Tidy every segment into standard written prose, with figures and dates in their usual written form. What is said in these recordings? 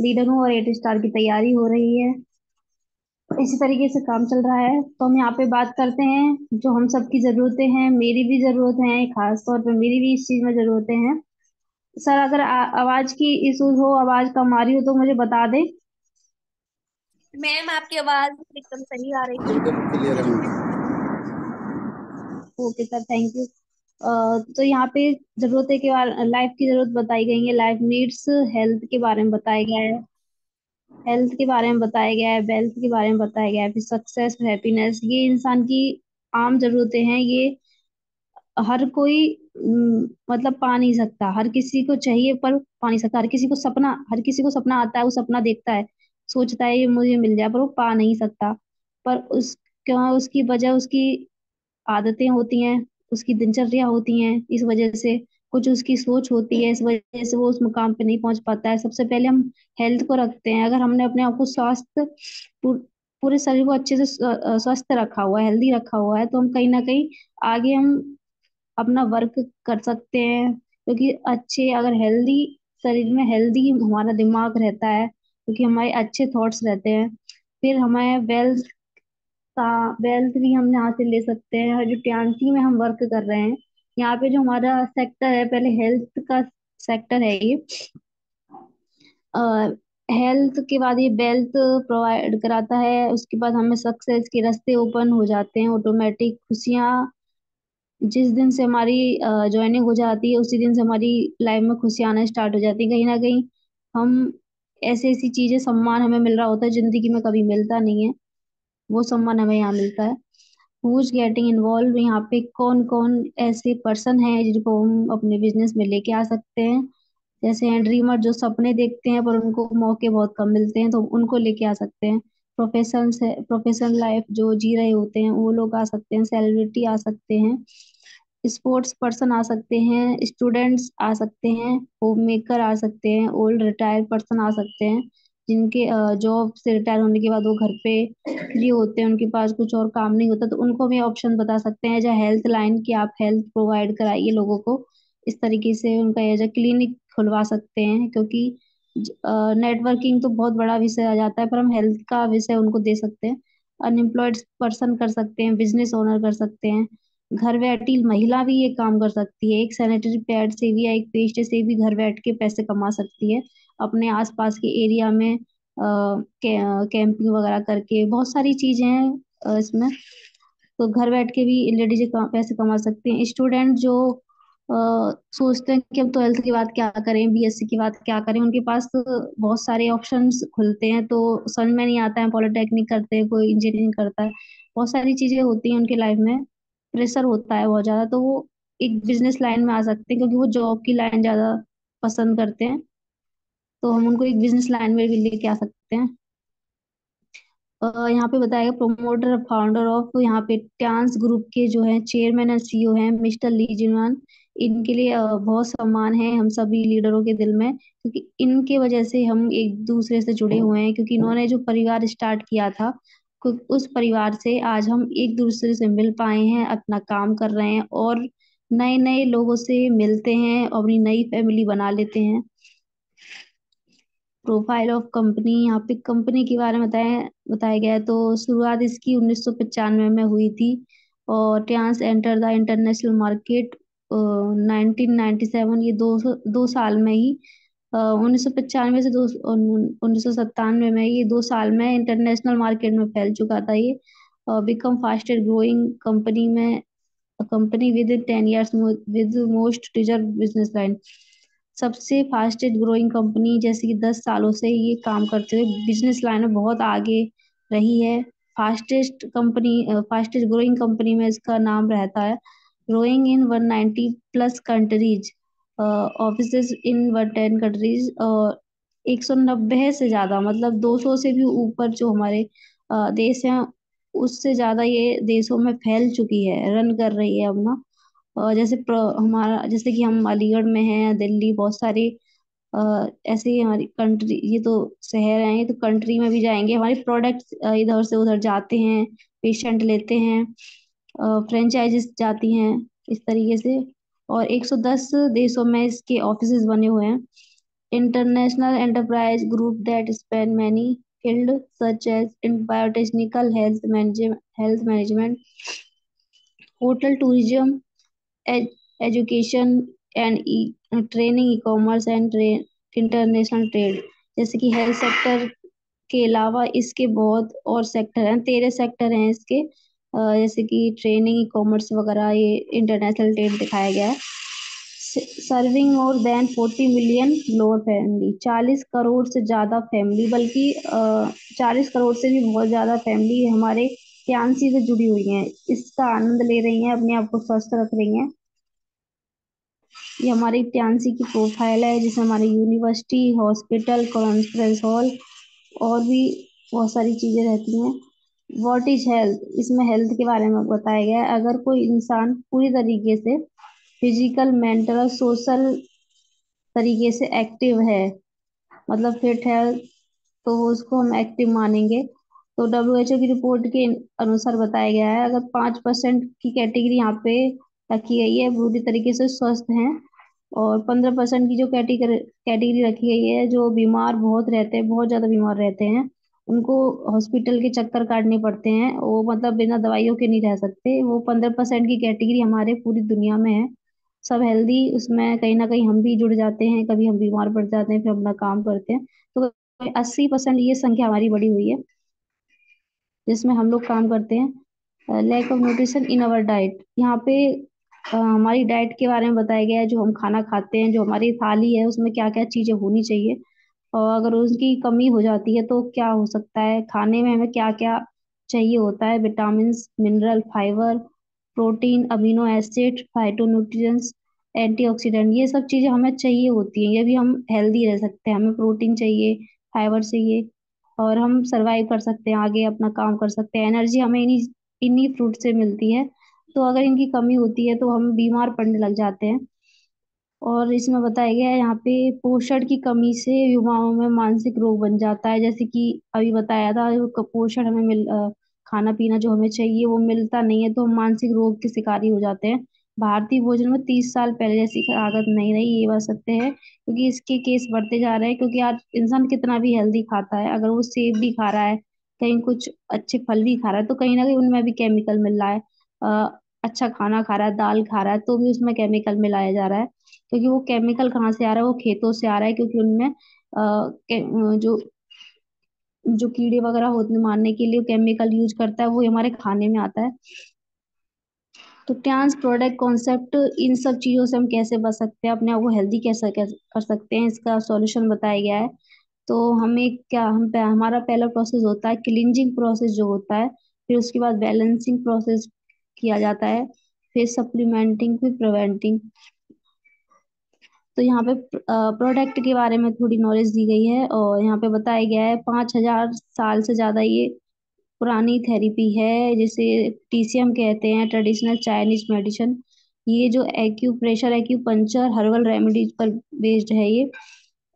Leader हूँ और 8 star की तैयारी हो रही है। इसी तरीके से काम चल रहा है। तो हम यहाँ पे बात करते हैं जो हम सबकी जरूरतें हैं, मेरी भी जरूरत है, खास तौर पे मेरी भी इस चीज में जरूरतें हैं। सर अगर आवाज की इशूज हो, आवाज कम आ रही हो तो मुझे बता दे। मैम आपकी आवाज एकदम सही आ रही है। बिल्कुल क्लियर है ma'am. Okay sir, thank you. तो यहाँ पे जरूरतें के बारे, लाइफ की जरूरत बताई गई है, लाइफ नीड्स, हेल्थ के बारे में बताया गया है। हेल्थ के बारे में बताया गया है, वेल्थ के बारे में बताया गया है, फिर सक्सेस, हैप्पीनेस, ये इंसान की आम जरूरतें हैं। ये हर कोई मतलब पा नहीं सकता, हर किसी को चाहिए पर पा नहीं सकता। हर किसी को सपना आता है, वो सपना देखता है, सोचता है ये मुझे मिल जाए, पर वो पा नहीं सकता। पर उस क्या उसकी वजह उसकी आदतें होती हैं, उसकी दिनचर्या होती हैं। इस वजह से कुछ उसकी सोच होती है, इस वजह से वो उस मुकाम पे नहीं पहुंच पाता है। सबसे पहले हम हेल्थ को रखते हैं। अगर हमने अपने आप को पू- पूरे शरीर को अच्छे से स्वस्थ रखा हुआ है, हेल्दी रखा हुआ है, तो हम कहीं ना कहीं आगे हम अपना वर्क कर सकते हैं। क्योंकि अच्छे अगर हेल्दी शरीर में हेल्दी हमारा दिमाग रहता है, क्योंकि हमारे अच्छे थॉट्स रहते हैं, फिर हमारे का वेल्थ भी हम यहाँ से ले सकते हैं। और जो टियान्सी में हम वर्क कर रहे हैं, यहाँ पे जो हमारा सेक्टर है, पहले हेल्थ का सेक्टर है ये। हेल्थ के बाद ये वेल्थ प्रोवाइड कराता है। उसके बाद हमें सक्सेस के रास्ते ओपन हो जाते हैं ऑटोमेटिक। खुशियाँ जिस दिन से हमारी ज्वाइनिंग हो जाती है, उसी दिन से हमारी लाइफ में खुशियाँ आना स्टार्ट हो जाती है। कहीं ना कहीं हम ऐसी ऐसी चीजें, सम्मान हमें मिल रहा होता है जिंदगी में कभी मिलता नहीं है, वो सम्मान हमें यहाँ मिलता है। हुज गेटिंग इन्वॉल्व, यहाँ पे कौन कौन ऐसे पर्सन हैं जिनको हम अपने बिजनेस में लेके आ सकते हैं। जैसे हैं ड्रीमर, जो सपने देखते हैं पर उनको मौके बहुत कम मिलते हैं, तो उनको लेके आ सकते हैं। प्रोफेशनल लाइफ जो जी रहे होते हैं वो लोग आ सकते हैं। सेलिब्रिटी आ सकते हैं, स्पोर्ट्स पर्सन आ सकते हैं, स्टूडेंट्स आ सकते हैं, होम मेकर आ सकते हैं, ओल्ड रिटायर्ड पर्सन आ सकते हैं, जिनके जॉब से रिटायर होने के बाद वो घर पे फ्री होते हैं, उनके पास कुछ और काम नहीं होता, तो उनको भी ऑप्शन बता सकते हैं। जहाँ हेल्थ लाइन की, आप हेल्थ प्रोवाइड कराइए लोगों को, इस तरीके से उनका एज अ क्लिनिक खुलवा सकते हैं। क्योंकि नेटवर्किंग तो बहुत बड़ा विषय आ जाता है, पर हम हेल्थ का विषय उनको दे सकते हैं। अनएम्प्लॉयड पर्सन कर सकते हैं, बिजनेस ओनर कर सकते हैं, घर बैठी महिला भी ये काम कर सकती है। एक सैनिटरी पैड से भी या एक पेस्ट से भी घर बैठ के पैसे कमा सकती है, अपने आसपास के एरिया में कैंपिंग वगैरह करके। बहुत सारी चीजें हैं इसमें। तो घर बैठ के भी लेडीज पैसे कमा सकते हैं। स्टूडेंट जो सोचते हैं कि हम 12th के बाद क्या करें, बीएससी के बाद क्या करें, उनके पास तो बहुत सारे ऑप्शंस खुलते हैं। तो समझ में नहीं आता है, पॉलिटेक्निक करते हैं, कोई इंजीनियरिंग करता है, बहुत सारी चीजें होती हैं उनके लाइफ में, प्रेशर होता है बहुत ज्यादा, तो वो एक बिजनेस लाइन में आ सकते हैं, क्योंकि वो जॉब की लाइन ज्यादा पसंद करते हैं। तो हम उनको एक बिजनेस लाइन में भी लेके आ सकते हैं। यहाँ पे बताएगा प्रोमोटर फाउंडर ऑफ, यहाँ पे ट्यान्स ग्रुप के जो है चेयरमैन और सीईओ हैं मिस्टर ली जिनवान। इनके लिए बहुत सम्मान है हम सभी लीडरों के दिल में, क्योंकि इनके वजह से हम एक दूसरे से जुड़े हुए हैं। क्योंकि इन्होंने जो परिवार स्टार्ट किया था, उस परिवार से आज हम एक दूसरे से मिल पाए हैं, अपना काम कर रहे हैं और नए नए लोगों से मिलते हैं, और अपनी नई फैमिली बना लेते हैं। प्रोफाइल ऑफ कंपनी, यहाँ पे कंपनी के बारे में बताया गया है। तो शुरुआत इसकी 1995 में हुई थी, और ट्रांस एंटर द इंटरनेशनल मार्केट 1997, ये 2 साल में ही 1995 से 1997 में, ये 2 साल में इंटरनेशनल मार्केट में फैल चुका था ये। Become fastest growing company with in 10 years with most deserve business line. सबसे फास्टेस्ट ग्रोइंग कंपनी, जैसे कि 10 सालों से ये काम करते हुए बिजनेस लाइन में बहुत आगे रही है। फास्टेस्ट ग्रोइंग कंपनी में इसका नाम रहता है। Growing in 190 plus countries, offices in 110 countries, 190 से ज्यादा, मतलब 200 से भी ऊपर जो हमारे देश हैं, उससे ज्यादा ये देशों में फैल चुकी है, रन कर रही है अपना। हमारा जैसे कि हम अलीगढ़ में हैं, दिल्ली, बहुत सारे ऐसे ही हमारी कंट्री, ये तो शहर हैं, ये तो कंट्री में भी जाएंगे, हमारे प्रोडक्ट्स इधर से उधर जाते हैं, पेशेंट लेते हैं, फ्रेंचाइजीज जाती हैं, इस तरीके से। और 110 देशों में इसके ऑफिसेज बने हुए हैं। international enterprise group that span many fields such as in biotechnical health management, hotel tourism, ed- education and training, e-commerce and international trade. जैसे कि हेल्थ सेक्टर के अलावा इसके बहुत और सेक्टर हैं, 13 सेक्टर हैं इसके। जैसे कि ट्रेनिंग, ई कॉमर्स वगैरह, ये इंटरनेशनल ट्रेड दिखाया गया है। Serving more than 40 million global family, 40 crore से ज्यादा फैमिली, बल्कि 40 करोड़ से भी बहुत ज्यादा फैमिली हमारे फ्यांसी से जुड़ी हुई हैं, इसका आनंद ले रही हैं, अपने आप को स्वस्थ रख रही हैं। ये हमारी ट्यांसी की प्रोफाइल है, जिसमें हमारी यूनिवर्सिटी, हॉस्पिटल, कॉन्फ्रेंस हॉल और भी बहुत सारी चीजें रहती हैं। व्हाट इज हेल्थ, इसमें हेल्थ के बारे में बताया गया है। अगर कोई इंसान पूरी तरीके से फिजिकल, मेंटल और सोशल तरीके से एक्टिव है, मतलब फिट है, तो उसको हम एक्टिव मानेंगे। तो डब्ल्यूएचओ की रिपोर्ट के अनुसार बताया गया है, अगर 5% की कैटेगरी यहाँ पे रखी गई है पूरी तरीके से स्वस्थ हैं, और 15% की जो कैटेगरी कैटेगरी रखी गई है, जो बीमार बहुत रहते हैं, बहुत ज्यादा बीमार रहते हैं, उनको हॉस्पिटल के चक्कर काटने पड़ते हैं, वो मतलब बिना दवाइयों के नहीं रह सकते, वो 15% की कैटेगरी हमारे पूरी दुनिया में है। सब हेल्दी, उसमें कहीं ना कहीं हम भी जुड़ जाते हैं, कभी हम बीमार पड़ जाते हैं, फिर अपना काम करते हैं। तो 80% ये संख्या हमारी बढ़ी हुई है जिसमें हम लोग काम करते हैं। Lack of nutrition in our diet, यहाँ पे हमारी डाइट के बारे में बताया गया है, जो हम खाना खाते हैं, जो हमारी थाली है, उसमें क्या क्या चीजें होनी चाहिए, और अगर उसकी कमी हो जाती है तो क्या हो सकता है। खाने में हमें क्या क्या चाहिए होता है, vitamin, mineral, fibre, protein, amino acid, phytonutrients, antioxidant, ये सब चीजें हमें चाहिए होती हैं, ये भी हम हेल्दी रह सकते हैं। हमें प्रोटीन चाहिए, फाइबर चाहिए, और हम सरवाइव कर सकते हैं, आगे अपना काम कर सकते हैं। एनर्जी हमें इन्हीं इन्हीं फ्रूट से मिलती है। तो अगर इनकी कमी होती है तो हम बीमार पड़ने लग जाते हैं। और इसमें बताया गया है यहाँ पे, पोषण की कमी से युवाओं में मानसिक रोग बन जाता है। जैसे कि अभी बताया था, पोषण हमें खाना पीना जो हमें चाहिए वो मिलता नहीं है, तो हम मानसिक रोग के शिकारी हो जाते हैं। भारतीय भोजन में 30 साल पहले जैसी ताकत नहीं रही, ये बात सत्य है, क्योंकि इसके केस बढ़ते जा रहे हैं। क्योंकि आज इंसान कितना भी हेल्दी खाता है, अगर वो सेब भी खा रहा है, कहीं कुछ अच्छे फल भी खा रहा है, तो कहीं ना कहीं उनमें भी केमिकल मिल रहा है। अच्छा खाना खा रहा है, दाल खा रहा है, तो भी उसमें केमिकल मिलाया जा रहा है। क्योंकि वो केमिकल कहाँ से आ रहा है, वो खेतों से आ रहा है, क्योंकि उनमें जो जो कीड़े वगैरह होते मारने के लिए केमिकल यूज करता है, वो हमारे खाने में आता है। तो ट्रांस प्रोडक्ट कॉन्सेप्ट, इन सब चीजों से हम कैसे बच सकते हैं, अपने आप को हेल्दी कैसे कैसे कर सकते हैं, इसका सॉल्यूशन बताया गया है। तो हमें क्या, हमारा पहला प्रोसेस होता है क्लींजिंग प्रोसेस जो होता है, फिर उसके बाद बैलेंसिंग प्रोसेस किया जाता है, फिर सप्लीमेंटिंग, फिर प्रिवेंटिंग। तो यहाँ पे प्रोडक्ट के बारे में थोड़ी नॉलेज दी गई है, और यहाँ पे बताया गया है 5,000 साल से ज्यादा ये पुरानी थेरेपी है, जिसे टीसीएम कहते हैं, ट्रेडिशनल चाइनीज मेडिसिन। ये जो एक्यूप्रेशर, एक्यूपंचर, हर्बल रेमेडीज पर बेस्ड है ये।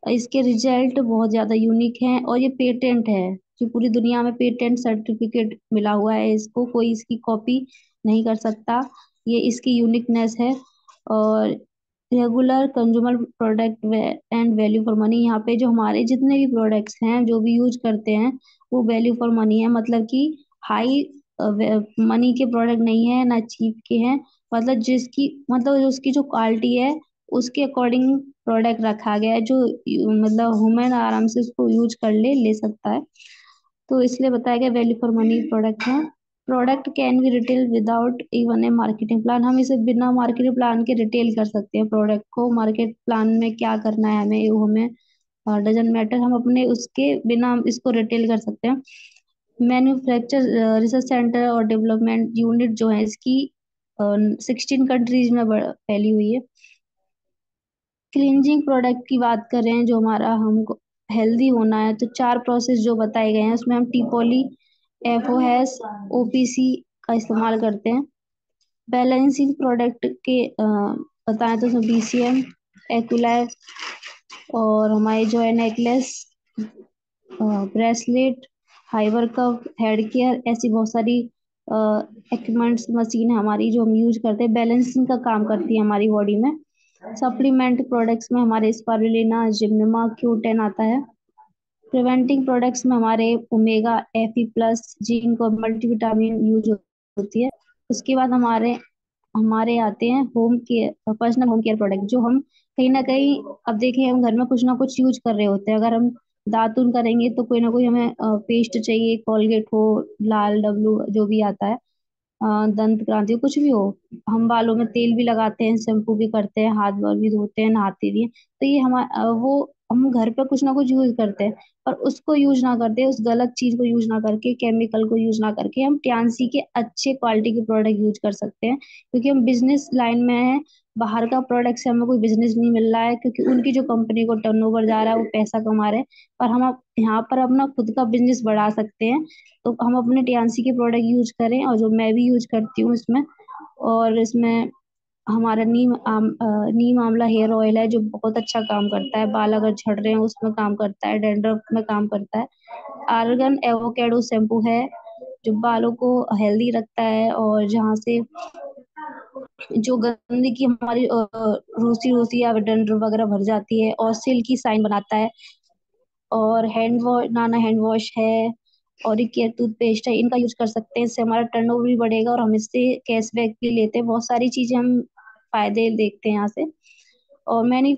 इसके रिजल्ट बहुत ज्यादा यूनिक हैं, और ये पेटेंट है, जो पूरी दुनिया में पेटेंट सर्टिफिकेट मिला हुआ है इसको, कोई इसकी कॉपी नहीं कर सकता। ये इसकी यूनिकनेस है। और regular consumer product and value for money, यहाँ पे जो हमारे जितने भी प्रोडक्ट्स हैं जो भी यूज करते हैं, वो वैल्यू फॉर मनी है, मतलब कि हाई मनी के प्रोडक्ट नहीं है, ना चीप के हैं। मतलब जिसकी, मतलब उसकी जो क्वालिटी है, उसके अकॉर्डिंग प्रोडक्ट रखा गया है, जो मतलब ह्यूमन आराम से उसको यूज कर ले सकता है। तो इसलिए बताया गया वैल्यू फॉर मनी प्रोडक्ट है। Product can be retail without even a marketing plan, हम इसे बिना मार्केटिंग प्लान के रिटेल कर सकते हैं प्रोडक्ट को। मार्केट प्लान में क्या करना है हमें, वो हमें डजन मैटर, हम अपने उसके बिना हम इसको रिटेल कर सकते हैं। मैन्युफैक्चर रिसर्च सेंटर और डेवलपमेंट यूनिट जो है इसकी 16 कंट्रीज में फैली हुई है। क्लींजिंग प्रोडक्ट की बात करें, जो हमारा हमको हेल्दी होना है, तो 4 प्रोसेस जो बताए गए हैं, उसमें हम टीपोली, एफओएस, ओपीसी का इस्तेमाल करते हैं। बैलेंसिंग प्रोडक्ट के बताएं तो उसमें बीसीएम, एक्यूलाइव, और हमारे जो है necklace, bracelet, fibre cup, head care, ऐसी बहुत सारी इक्विपमेंट्स, मशीन है हमारी जो हम यूज करते हैं, बैलेंसिंग का काम करती है हमारी बॉडी में। सप्लीमेंट प्रोडक्ट्स में हमारे स्पारुलिना, जिम्नोमा, Q10 आता है। प्रिवेंटिंग प्रोडक्ट्स में हमारे ओमेगा, Fe+, जिंक और मल्टीविटामिन यूज होती है। उसके बाद हमारे हमारे आते हैं home care, personal home care product, जो हम कहीं ना कहीं, अब देखें, हम घर में कुछ ना कुछ यूज कर रहे होते हैं। अगर हम दातुन करेंगे तो कोई ना कोई हमें पेस्ट चाहिए, कोलगेट हो, लाल डब्लू जो भी आता है, दंत क्रांति हो, कुछ भी हो। हम बालों में तेल भी लगाते हैं, शैम्पू भी करते हैं, हाथ वाथ भी धोते हैं, नहाते भी हैं। तो ये वो हम घर पे कुछ ना कुछ यूज करते हैं, पर उसको यूज ना करते, उस गलत चीज को यूज ना करके, केमिकल को यूज ना करके, हम टियान्सी के अच्छे क्वालिटी के प्रोडक्ट यूज कर सकते हैं। क्योंकि हम बिजनेस लाइन में हैं, बाहर का प्रोडक्ट से हमें कोई बिजनेस नहीं मिल रहा है, क्योंकि उनकी जो कंपनी को टर्नओवर जा रहा है वो पैसा कमा रहे हैं। पर हम यहाँ पर अपना खुद का बिजनेस बढ़ा सकते हैं। तो हम अपने टियान्सी के प्रोडक्ट यूज करें, और जो मैं भी यूज करती हूँ इसमें। और इसमें हमारा नीम आंवला हेयर ऑयल है, जो बहुत अच्छा काम करता है। बाल अगर झड़ रहे हैं उसमें काम करता है, डैंड्रफ में काम करता है। आर्गन एवोकेडो शैम्पू है, जो बालों को हेल्दी रखता है, और जहाँ से जो गंदगी हमारी रूसी रूसी या डंड्रफ वगैरह भर जाती है, और सिल्की साइन बनाता है। और हैंड वॉश, नाना हैंड वॉश है, और एक केयर टूथपेस्ट है, इनका यूज कर सकते हैं। इससे हमारा टर्नओवर भी बढ़ेगा, और हम इससे कैशबैक भी लेते हैं। बहुत सारी चीजें हम फायदे देखते हैं यहाँ से। और मैंने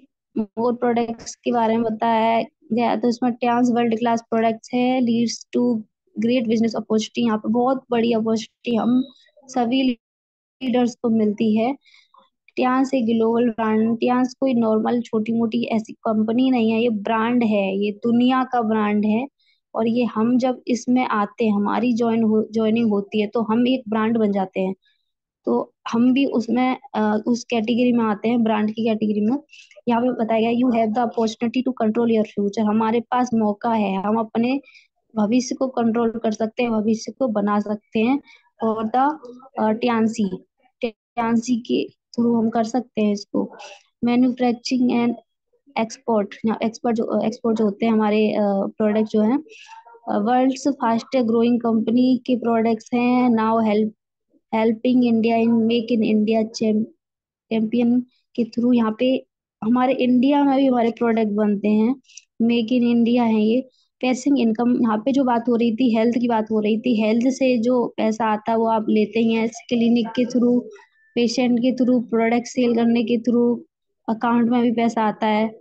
और प्रोडक्ट्स के बारे में बताया गया, तो इसमें ट्यान्स वर्ल्ड क्लास प्रोडक्ट्स है, leads to great business opportunity. यहाँ पे बहुत बड़ी अपॉर्चुनिटी हम सभी लीडर्स को मिलती है। टियान्स एक ग्लोबल ब्रांड, टियान्स कोई नॉर्मल छोटी मोटी ऐसी कंपनी नहीं है, ये ब्रांड है, ये दुनिया का ब्रांड है। और ये हम जब इसमें आते हैं, हमारी ज्वाइनिंग होती है, तो हम एक ब्रांड बन जाते हैं। तो हम भी उसमें उस कैटेगरी में आते हैं, ब्रांड की कैटेगरी में। यहाँ पे बताया गया, you have the opportunity to control your future. हमारे पास मौका है, हम अपने भविष्य को कंट्रोल कर सकते हैं, भविष्य को बना सकते हैं। और द टियान्सी टियान्सी के थ्रू हम कर सकते हैं इसको। मैन्युफैक्चरिंग एंड एक्सपोर्ट जो होते हैं हमारे प्रोडक्ट जो हैं, वर्ल्ड्स फास्टेस्ट ग्रोइंग कंपनी के प्रोडक्ट्स हैं। Now helping India in make in India champion के थ्रू यहाँ पे हमारे इंडिया में भी हमारे प्रोडक्ट बनते हैं। मेक इन इंडिया है ये। पैसिंग इनकम, यहाँ पे जो बात हो रही थी, हेल्थ की बात हो रही थी, हेल्थ से जो पैसा आता है वो आप लेते ही हैं क्लिनिक के थ्रू, पेशेंट के थ्रू, प्रोडक्ट सेल करने के थ्रू, अकाउंट में भी पैसा आता है।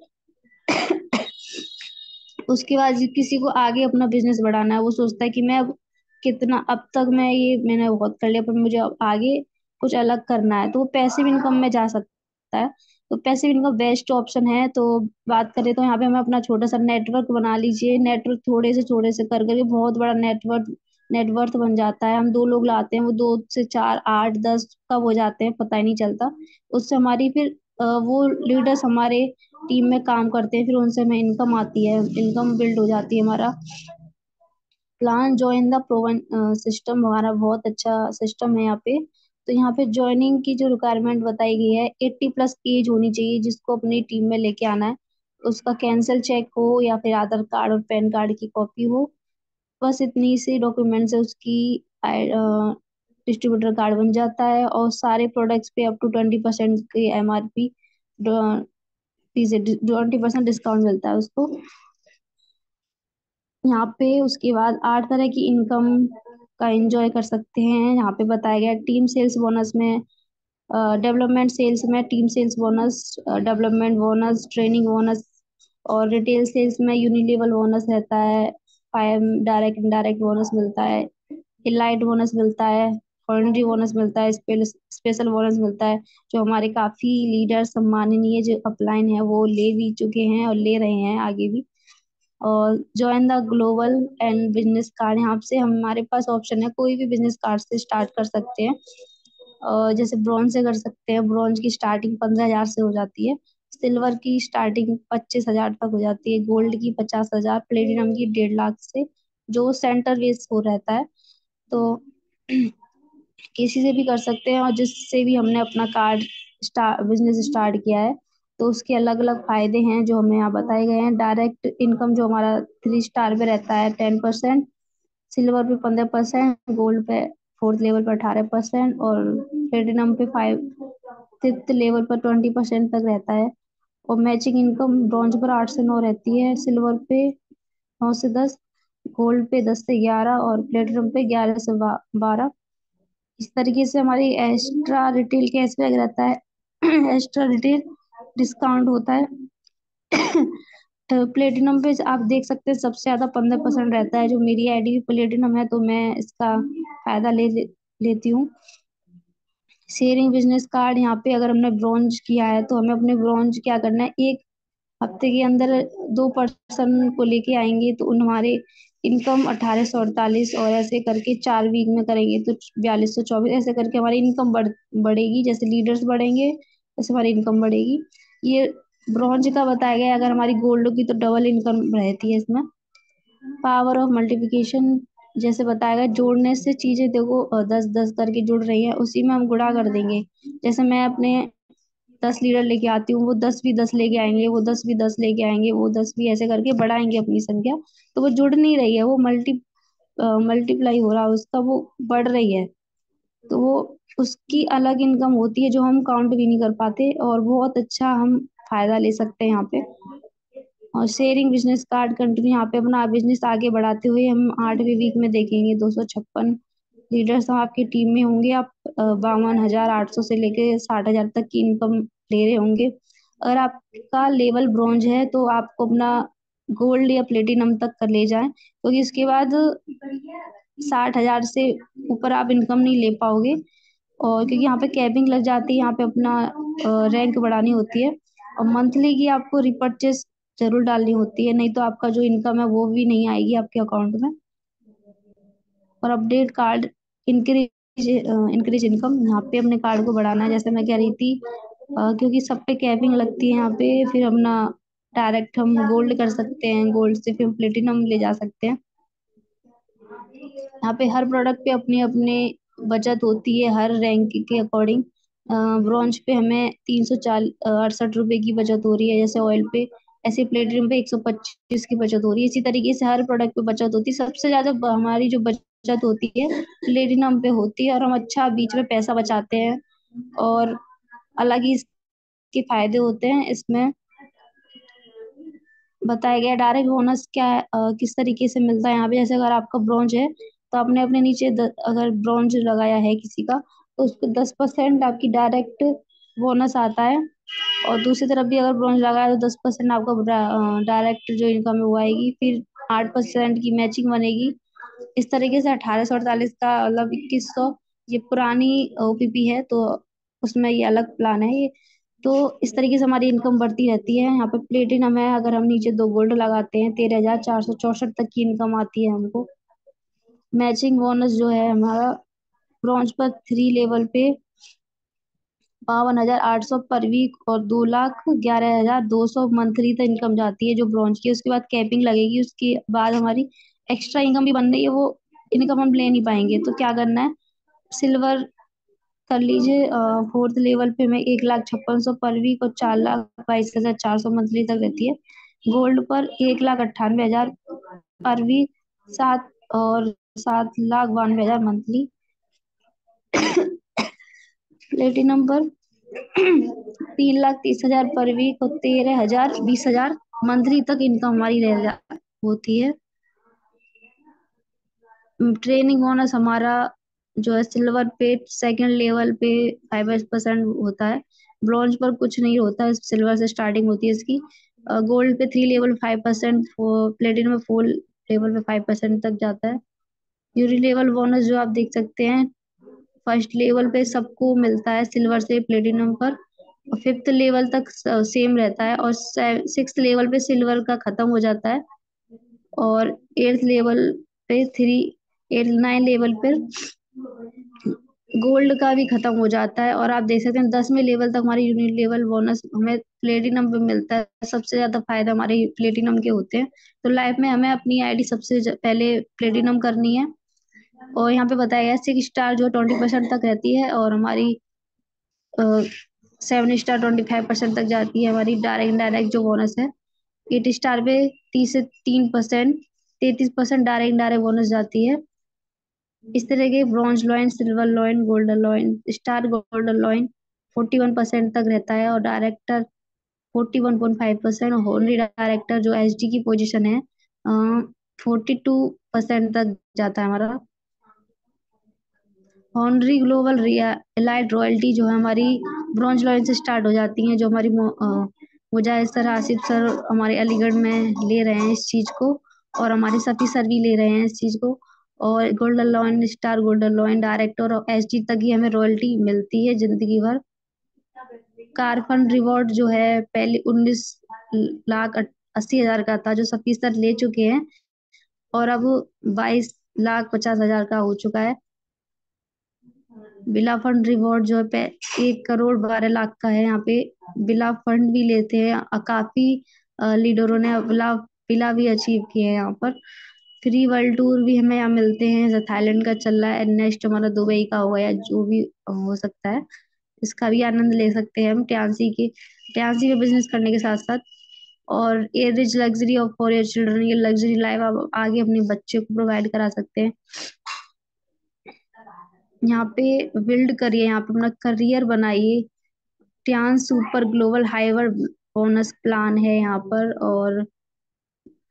उसके बाद किसी को आगे अपना बिजनेस बढ़ाना है, वो सोचता है कि मैं अब कितना, अब तक मैंने बहुत कर लिया, पर मुझे अब आगे कुछ अलग करना है, तो वो पैसिव इनकम में जा सकता है। तो पैसिव इनकम बेस्ट ऑप्शन है। तो बात करें तो यहाँ पे हमें अपना छोटा सा नेटवर्क बना लीजिए। नेटवर्क थोड़े से कर करके बहुत बड़ा नेटवर्थ बन जाता है। हम दो लोग लाते हैं, वो दो से चार, आठ, 10 कब हो जाते हैं पता ही नहीं चलता। उससे हमारी फिर वो लीडर्स हमारे टीम में काम करते हैं, फिर उनसे हमें इनकम आती है, इनकम बिल्ड हो जाती है हमारा। Plan join the proven system, हमारा बहुत अच्छा सिस्टम है यहाँ पे। तो यहाँ पे ज्वाइनिंग की जो रिक्वायरमेंट बताई गई है, 80+ एज होनी चाहिए जिसको अपनी टीम में लेके आना है। उसका कैंसल चेक हो, या फिर आधार कार्ड और पैन कार्ड की कॉपी हो। बस इतनी सी डॉक्यूमेंट से उसकी डिस्ट्रीब्यूटर कार्ड बन जाता है, और सारे प्रोडक्ट्स पे अप टू 20% की MRP, 20% डिस्काउंट मिलता है उसको। यहाँ पे उसके बाद 8 तरह की इनकम का एंजॉय कर सकते हैं। यहाँ पे बताया गया टीम सेल्स बोनस में, डेवलपमेंट सेल्स में team sales bonus, development bonus, training bonus, और रिटेल सेल्स में यूनिलेवल बोनस रहता है। 5 डायरेक्ट इनडायरेक्ट बोनस मिलता है, इलाइट बोनस मिलता है, हॉलिडे बोनस मिलता है, स्पेशल बोनस मिलता है। जो हमारे काफी लीडर सम्माननीय जो अपलाइन है वो ले भी चुके हैं और ले रहे हैं आगे भी। और join the global and business card, यहाँ से हमारे पास ऑप्शन है, कोई भी बिजनेस कार्ड से स्टार्ट कर सकते हैं। जैसे ब्रॉन्ज से कर सकते हैं, ब्रॉन्ज की स्टार्टिंग 15,000 से हो जाती है। सिल्वर की स्टार्टिंग 25,000 तक हो जाती है, गोल्ड की 50,000, प्लेटिनम की 1.5 लाख से, जो सेंटर बेस हो रहता है। तो किसी से भी कर सकते हैं, और जिससे भी हमने अपना बिजनेस स्टार्ट किया है, तो उसके अलग अलग फायदे हैं जो हमें यहाँ बताए गए हैं। डायरेक्ट इनकम जो हमारा 3 स्टार पे रहता है 10%, सिल्वर पे 15%, गोल्ड पे 4th लेवल पे 18%, और प्लेटिनम पे 5 फिफ्थ लेवल पर 20% तक रहता है। और मैचिंग इनकम ब्रॉन्ज पर 8 से 9 रहती है, सिल्वर पे 9 से 10, गोल्ड पे 10 से 11 और प्लेटिनम पे 11 से 12। इस तरीके से हमारी एक्स्ट्रा रिटेल कैशबैक रहता है। एक्स्ट्रा रिटेल डिस्काउंट होता है। प्लेटिनम पे आप देख सकते हैं सबसे ज्यादा 15% रहता है। जो मेरी आईडी भी प्लेटिनम है तो मैं इसका फायदा लेती हूँ। शेयरिंग बिजनेस कार्ड, यहाँ पे अगर हमने ब्रॉन्ज किया है तो हमें अपने ब्रॉन्ज क्या करना है, एक हफ्ते के अंदर 2 पर्सन को लेके आएंगे तो उन हमारे इनकम 1848, और ऐसे करके 4 वीक में करेंगे तो 4224, ऐसे करके हमारी इनकम बढ़ेगी। जैसे लीडर्स बढ़ेंगे वैसे हमारी इनकम बढ़ेगी। ये ब्रॉन्ज का बताया गया है। अगर हमारी गोल्ड की तो डबल इनकम रहती है इसमें। पावर ऑफ मल्टीप्लिकेशन, जैसे बताया गया, जोड़ने से चीजें देखो 10 10 करके जुड़ रही है, उसी में हम गुणा कर देंगे। जैसे मैं अपने 10 लीटर लेके आती हूँ, वो 10 भी 10 लेके आएंगे, वो 10 भी 10 लेके आएंगे, वो 10 भी, ऐसे करके बढ़ाएंगे अपनी संख्या। तो वो जुड़ नहीं रही है, वो मल्टीप्लाई हो रहा है उसका, वो बढ़ रही है। तो वो उसकी अलग इनकम होती है जो हम काउंट भी नहीं कर पाते, और बहुत अच्छा हम फायदा ले सकते हैं यहाँ पे। और शेयरिंग बिजनेस कार्ड कंटिन्यू, यहाँ पे अपना बिजनेस आगे बढ़ाते हुए हम 8वें वीक में देखेंगे 256 लीडर्स आपकी टीम में होंगे। आप 52,800 से लेके 60,000 तक की इनकम ले रहे होंगे। अगर आपका लेवल ब्रॉन्ज है तो आपको अपना गोल्ड या प्लेटिनम तक कर ले जाएं, क्योंकि इसके बाद 60,000 से ऊपर आप इनकम नहीं ले पाओगे। और क्योंकि यहाँ पे कैपिंग लग जाती है, यहाँ पे अपना रैंक बढ़ानी होती है। और मंथली की आपको रिपर्चेस जरूर डालनी होती है, नहीं तो आपका जो इनकम है वो भी नहीं आएगी आपके अकाउंट में। और update card, increase increase income, यहाँ पे अपने कार्ड को बढ़ाना है। जैसे मैं कह रही थी, क्योंकि सब पे कैपिंग लगती है यहाँ पे, फिर अपना डायरेक्ट हम गोल्ड कर सकते हैं, गोल्ड से फिर प्लेटिनम ले जा सकते हैं। यहाँ पे हर प्रोडक्ट पे अपनी अपनी बचत होती है हर रैंक के अकॉर्डिंग। ब्रॉन्ज पे हमें 368 रुपए की बचत हो रही है, जैसे ऑयल पे। ऐसे प्लेटिनम पे 125 की बचत हो रही है। इसी तरीके से हर प्रोडक्ट पे बचत होती है। सबसे ज्यादा हमारी जो बचत होती है प्लेटिनम पे होती है, और हम अच्छा बीच में पैसा बचाते हैं। और अलग ही इसके फायदे होते हैं इसमें। बताया गया डायरेक्ट बोनस क्या है, किस तरीके से मिलता है यहाँ पे। जैसे अगर आपका ब्रॉन्ज है तो आपने अपने नीचे अगर ब्रॉन्ज लगाया है किसी का, तो उसको 10% आपकी डायरेक्ट बोनस आता है। और दूसरी तरफ भी अगर ब्रॉन्ज लगाया तो 10% आपका डायरेक्ट जो इनकम है वो आएगी। फिर 8% की मैचिंग बनेगी। इस तरीके से 1848 का मतलब 2100, ये पुरानी ओपीपी है तो उसमें ये अलग प्लान है ये। तो इस तरीके से हमारी इनकम बढ़ती रहती है। यहाँ पे प्लेटिनम है, अगर हम नीचे 2 गोल्ड लगाते हैं 13,464 तक की इनकम आती है हमको। मैचिंग बोनस जो है हमारा ब्रॉन्ज पर 3 लेवल पे 52,800 पर वीक, और 2,11,200 मंथली तक इनकम जाती है जो ब्रॉन्ज की। उसके बाद कैपिंग लगेगी, उसके बाद हमारी एक्स्ट्रा इनकम भी बन रही है, वो इनकम हम ले नहीं पाएंगे। तो क्या करना है, सिल्वर कर लीजिए। 4th लेवल पे मैं 1,56,100 पर वीक और 4,22,400 मंथली तक रहती है। गोल्ड पर 1,98,000 पर वीक, 7,92,000 मंथली। प्लेटिनम पर 3,30,000 पर वीक और 13,000 20,000 मंथली तक इनकम हमारी होती है। ट्रेनिंग बोनस हमारा जो है सिल्वर पे 2nd लेवल पे 5% होता है। ब्रॉन्ज पर कुछ नहीं होता है, सिल्वर से स्टार्टिंग होती है इसकी। गोल्ड पे 3 लेवल 5%, प्लेटिनम में 4 लेवल पे 5% तक जाता है। यूरी लेवल बोनस जो आप देख सकते हैं, 1st लेवल पे सबको मिलता है सिल्वर से प्लेटिनम पर। और 5th लेवल तक सेम रहता है, और 6th लेवल पे सिल्वर का खत्म हो जाता है। और 8th लेवल पे 9 लेवल पर गोल्ड का भी खत्म हो जाता है। और आप देख सकते हैं 10वें लेवल तक हमारी यूनिट लेवल बोनस हमें प्लेटिनम पे मिलता है। सबसे ज्यादा फायदा हमारे प्लेटिनम के होते हैं। तो लाइफ में हमें अपनी आईडी सबसे पहले प्लेटिनम करनी है। और यहाँ पे बताया गया 6 स्टार जो 20% तक रहती है, और हमारी 7 स्टार 25% तक जाती है हमारी डायरेक्ट डायरेक्ट जो बोनस है। 8 स्टार पे 30 से 3%, 33% डायरेक्ट डायरेक्ट बोनस जाती है। इस तरह के bronze lion, silver lion, golden lion, star golden lion, 41% तक रहता है, और डायरेक्टर 41.5%, और होनरी डायरेक्टर जो एचडी की पोजीशन है 42% तक जाता है हमारा। हॉनरी ग्लोबल एलाइड रॉयल्टी जो है हमारी ब्रॉन्ज लॉयन से स्टार्ट हो जाती है, जो हमारी मुजाहिद सर, आसिफ सर हमारे अलीगढ़ में ले रहे हैं इस चीज को, और हमारे सफी सर भी ले रहे हैं इस चीज को। और golden lion, star golden lion director और एसडी तक ही हमें रॉयल्टी मिलती है जिंदगी भर। कारफन रिवॉर्ड जो है पहले 19,80,000 का था, जो सफी सर ले चुके हैं, और अब 22,50,000 का हो चुका है। बिला फंड रिवॉर्ड जो है 1,12,00,000 का है यहाँ पे। बिला फंड भी लेते हैं काफी लीडरों ने बिला बिला भी अचीव किए हैं यहाँ पर। फ्री वर्ल्ड टूर भी हमें यहाँ मिलते हैं, जैसे थाईलैंड का चल रहा है, नेक्स्ट हमारा दुबई का होगा या जो भी हो सकता है, इसका भी आनंद ले सकते हैं हम ट्यान्सी के बिजनेस करने के साथ साथ। और ये rich luxury of for your children, ये लग्जरी लाइफ आप आगे अपने बच्चे को प्रोवाइड करा सकते हैं। यहाँ पे बिल्ड करिए, यहाँ पे अपना करियर बनाइए। Tan super global however bonus plan है यहाँ पर, और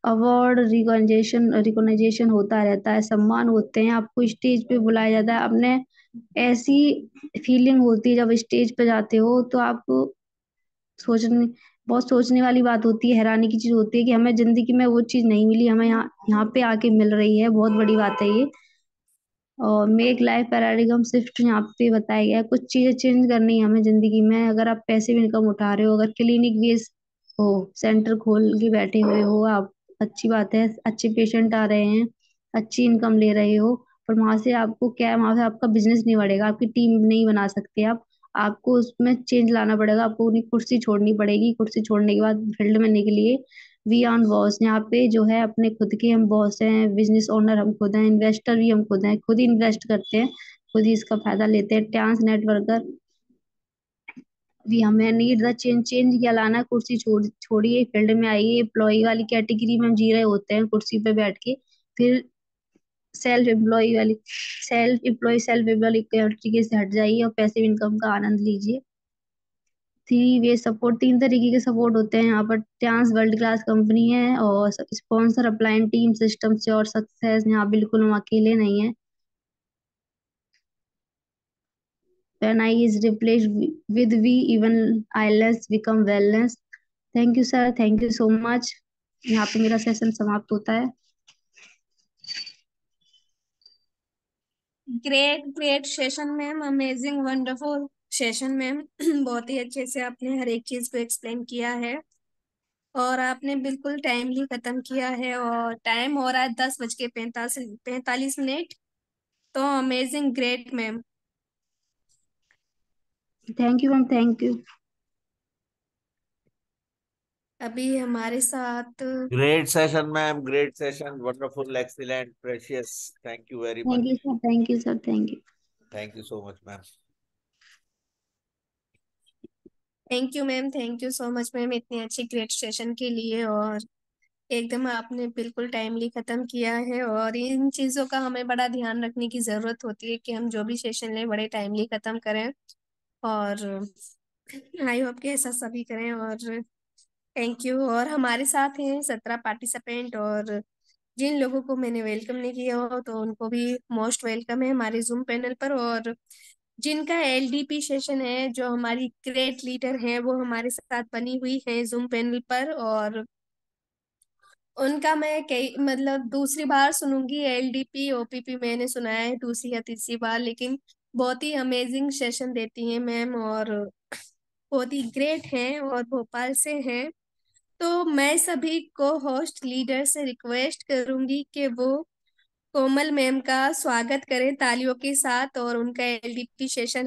अवार्ड रिकॉग्निशन होता रहता है, सम्मान होते हैं, आपको स्टेज पे बुलाया जाता है। आपने ऐसी फीलिंग होती है जब स्टेज पे जाते हो, तो आप सोचने बहुत सोचने वाली बात होती है, हैरानी की चीज होती है कि हमें जिंदगी में वो चीज नहीं मिली, हमें यहाँ यहाँ पे आके मिल रही है, बहुत बड़ी बात है ये। और मेक लाइफ पैराडिगम शिफ्ट यहाँ पे बताया गया है, कुछ चीजें चेंज करनी है हमें जिंदगी में। अगर आप पैसिव इनकम उठा रहे हो, अगर क्लिनिक बेस हो, सेंटर खोल के बैठे हुए हो आप, अच्छी बात है, अच्छे पेशेंट आ रहे हैं, अच्छी इनकम ले रहे हो, पर वहां से आपको क्या है, वहां से आपका बिजनेस नहीं बढ़ेगा, आपकी टीम नहीं बना सकते आप। आपको उसमें चेंज लाना पड़ेगा, आपको उन्हें कुर्सी छोड़नी पड़ेगी, कुर्सी छोड़ने के बाद फील्ड में निकलिए। वी ऑन बॉस यहाँ पे जो है अपने खुद के हम बॉस हैं, बिजनेस ओनर हम खुद हैं, इन्वेस्टर भी हम खुद हैं, खुद ही इन्वेस्ट करते हैं, खुद ही इसका फायदा लेते हैं। ट्रांस नेटवर्कर भी हमें नीड द चेंज, चेंज क्या लाना है, कुर्सी छोड़िए, फील्ड में आइए। एम्प्लॉय वाली कैटेगरी में हम जी रहे होते हैं कुर्सी पे बैठ के, फिर सेल्फ एम्प्लॉय कैटेगरी से हट जाइए और पैसिव इनकम का आनंद लीजिए। थ्री वे सपोर्ट, 3 तरीके के सपोर्ट होते हैं यहाँ पर। ट्रांस वर्ल्ड क्लास कंपनी है, और स्पॉन्सर अपलाइन टीम सिस्टम से और सक्सेस, यहाँ बिल्कुल हम अकेले नहीं है। When I is replaced with we, even illness become wellness. Thank you sir, thank you so much. यहाँ पे मेरा सेशन समाप्त होता है। Great great session ma'am, amazing wonderful session ma'am. बहुत ही अच्छे से आपने हर एक चीज को एक्सप्लेन किया है, और आपने बिल्कुल टाइमली खत्म किया है, और टाइम हो रहा है 10:45। तो amazing, great ma'am. Thank you ma'am, thank you. अभी हमारे साथ Great session, ma'am. Great session. Wonderful, excellent, precious. Thank you very thank much. You sir, thank you sir, thank you. Thank you so much, ma'am. Thank you ma'am, thank you so much ma'am, इतनी अच्छी great session के लिए। और एकदम आपने बिल्कुल timely खत्म किया है, और इन चीज़ों का हमें बड़ा ध्यान रखने की ज़रूरत होती है कि हम जो भी सेशन लें बड़े टाइमली खत्म करें। और आई होप कि ऐसा सभी करें। और थैंक यू। और हमारे साथ हैं 17 पार्टिसिपेंट, और जिन लोगों को मैंने वेलकम नहीं किया हो तो उनको भी मोस्ट वेलकम है हमारे जूम पैनल पर। और जिनका एलडीपी सेशन है, जो हमारी ग्रेट लीडर हैं, वो हमारे साथ बनी हुई है जूम पैनल पर। और उनका मैं कई मतलब दूसरी बार सुनूंगी, एलडीपी ओपीपी मैंने सुना है दूसरी या तीसरी बार, लेकिन बहुत ही अमेजिंग सेशन देती हैं मैम, और बहुत ही ग्रेट हैं, और भोपाल से हैं। तो मैं सभी को होस्ट लीडर से रिक्वेस्ट करूंगी कि वो कोमल मैम का स्वागत करें तालियों के साथ, और उनका एलडीपी सेशन